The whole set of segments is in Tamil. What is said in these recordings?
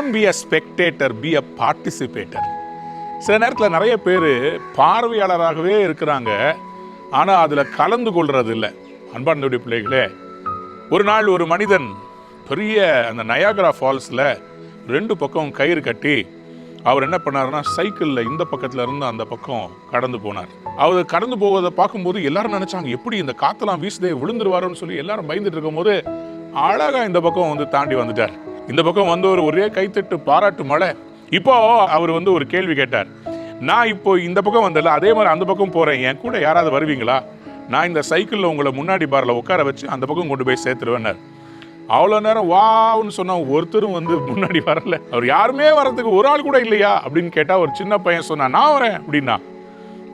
Don't be a spectator, B a பார்ட்டிசிபேட்டர். சில நேரத்தில் நிறைய பேர் பார்வையாளராகவே இருக்கிறாங்க, ஆனால் அதில் கலந்து கொள்றது இல்லை. அன்பார்ந்தவருடைய பிள்ளைகளே, ஒரு நாள் ஒரு மனிதன் பெரிய அந்த நயாகரா ஃபால்ஸில் 2 பக்கம் கயிறு கட்டி அவர் என்ன பண்ணாருன்னா சைக்கிளில் இந்த பக்கத்தில் இருந்து அந்த பக்கம் கடந்து போனார். அவர் கடந்து போவதை பார்க்கும்போது எல்லாரும் நினைச்சாங்க, எப்படி இந்த காத்தெல்லாம் வீசுதே விழுந்துருவாரோன்னு சொல்லி எல்லாரும் பயந்துட்டு இருக்கும் போது அழகா இந்த பக்கம் வந்து தாண்டி வந்துட்டார். இந்த பக்கம் வந்து ஒரே கைத்தட்டு பாராட்டு மழை. இப்போ அவர் வந்து ஒரு கேள்வி கேட்டார், நான் இப்போ இந்த பக்கம் வந்தல, அதே மாதிரி அந்த பக்கம் போறேன், என் கூட யாராவது வருவீங்களா? நான் இந்த சைக்கிளில் உங்களை முன்னாடி பாரில் உட்கார வச்சு அந்த பக்கம் கொண்டு போய் சேர்த்துருவேன்னார். அவ்வளோ நேரம் வான்னு சொன்னா ஒருத்தரும் வந்து முன்னாடி வரல. அவர் யாருமே வர்றதுக்கு ஒரு ஆள் கூட இல்லையா அப்படின்னு கேட்டால் ஒரு சின்ன பையன் சொன்னா, நான் வரேன் அப்படின்னா.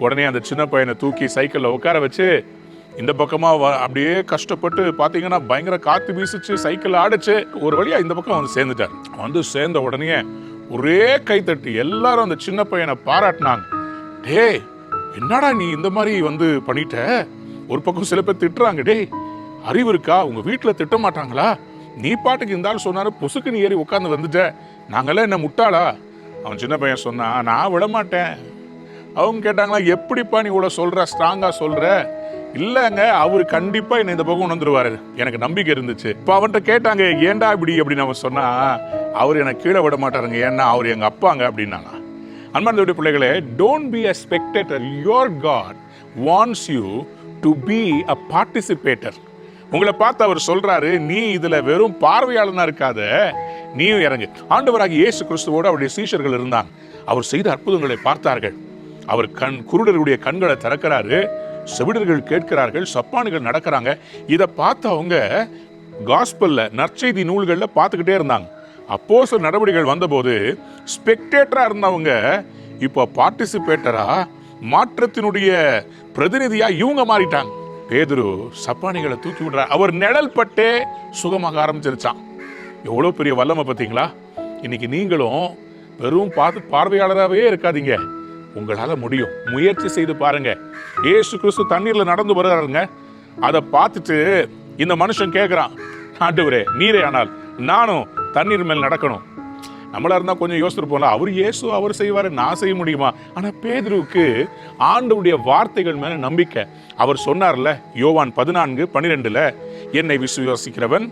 உடனே அந்த சின்ன பையனை தூக்கி சைக்கிளில் உட்கார வச்சு இந்த பக்கமாக அப்படியே கஷ்டப்பட்டு பார்த்தீங்கன்னா பயங்கர காற்று வீசிச்சு, சைக்கிள் ஆடிச்சு, ஒரு வழியாக இந்த பக்கம் வந்து சேர்ந்துட்டார். வந்து சேர்ந்த உடனே ஒரே கைத்தட்டு எல்லாரும் அந்த சின்ன பையனை பாராட்டினாங்க. டே, என்னடா நீ இந்த மாதிரி வந்து பண்ணிட்ட? ஒரு பக்கம் சில பேர் திட்டுறாங்க, டே அறிவு இருக்கா, உங்க வீட்டில் திட்ட மாட்டாங்களா? நீ பாட்டுக்கு இருந்தாலும் சொன்னாரு, பொசுக்கு நீ ஏறி உட்காந்து வந்துட்ட, நாங்களாம் என்ன முட்டாளா? அவன் சின்ன பையன் சொன்னான், நான் விட மாட்டேன். அவங்க கேட்டாங்களா, எப்படிப்பா நீ இவ்வளோ சொல்ற, ஸ்ட்ராங்கா சொல்ற? இல்லைங்க, அவரு கண்டிப்பா என்னை இந்த பக்கம் வந்துருவாரு, எனக்கு நம்பிக்கை இருந்துச்சு. இப்போ அவன்கிட்ட கேட்டாங்க, ஏன்டா இப்படி அப்படின்னு அவன் சொன்னா, அவர் எனக்கு கீழே விட மாட்டாருங்க, ஏன்னா அவர் எங்க அப்பாங்க அப்படின்னாங்க. அன்பார்ந்தவருடைய பிள்ளைகளே, don't be a spectator, your God wants you to be a participator. உங்களை பார்த்து அவர் சொல்றாரு, நீ இதுல வெறும் பார்வையாளனா இருக்காத, நீயும் இறங்கு. ஆண்டவராகிய இயேசு கிறிஸ்துவோடு அவருடைய சீஷர்கள் இருந்தாங்க. அவர் செய்த அற்புதங்களை பார்த்தார்கள். அவர் குருடர்களுடைய கண்களை திறக்கிறாரு, செவிடர்கள் கேட்கிறார்கள், சப்பானிகள் நடக்கிறாங்க. இதை பார்த்து அவங்க காஸ்பல்ல, நற்செய்தி நூல்களில் பார்த்துக்கிட்டே இருந்தாங்க. அப்போஸ்தலர் நடவடிக்கைகள் வந்தபோது ஸ்பெக்டேட்டரா இருந்தவங்க இப்போ பார்ட்டிசிபேட்டரா, மாற்றத்தினுடைய பிரதிநிதியா இவங்க மாறிட்டாங்க. பேதுரு சப்பானிகளை தூக்கி விடுறார், அவர் நிழல் பட்டே சுகமாக ஆரம்பிச்சிருச்சான். எவ்வளோ பெரிய வல்லமை பார்த்தீங்களா? இன்னைக்கு நீங்களும் வெறும் பார்வையாளராகவே இருக்காதீங்க, உங்களால் முடியும். முயற்சி செய்து பாருங்க. இயேசு கிறிஸ்து தண்ணீர்ல நடந்து வருகிறாருங்க. அதை பார்த்துட்டு இந்த மனுஷன் கேட்குறான், ஆண்டவரே நீரே ஆனால் நானும் தண்ணீர் மேல் நடக்கணும். நம்மளா இருந்தால் கொஞ்சம் யோசிச்சிருப்போம்ல, அவர் இயேசு அவர் செய்வார், நான் செய்ய முடியுமா? ஆனால் பேதுருவுக்கு ஆண்டவருடைய வார்த்தைகள் மேலே நம்பிக்கை. அவர் சொன்னார்ல, யோவான் 14:12, என்னை விசுவாசிக்கிறவன்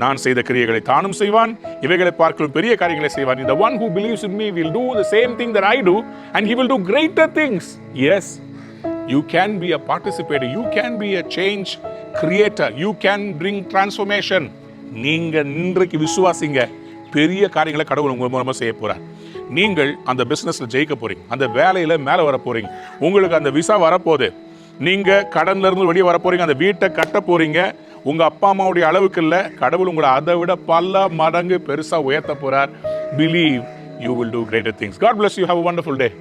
நான் செய்த கிரியைகளை தானும் செய்வான், இவைகளை பார்க்கும் பெரிய காரியங்களை செய்வான். The one who believes in me will do the same thing that I do and he will do greater things. Yes, you can be a participator, you can be a change creator, you can bring transformation. நீங்க இன்றைக்கு விசுவாசிங்க, பெரிய காரியங்களை கடவுள் உங்க மூலமா செய்ய போறார். நீங்கள் அந்த பிசினஸ்ல ஜெயிக்க போறீங்க, அந்த வேலையில மேல வர போறீங்க, உங்களுக்கு அந்த விசா வரப்போகுது, நீங்க கடன்ல இருந்து வெளியே வர போறீங்க, அந்த வீட்டை கட்ட போறீங்க. உங்க அப்பா அம்மாவுடைய அளவுக்கு இல்ல, கடவுள் உங்களை அதை விட பல மடங்கு பெருசா உயர்த்த போறார். Believe you will do greater things. God bless you. Have a wonderful day.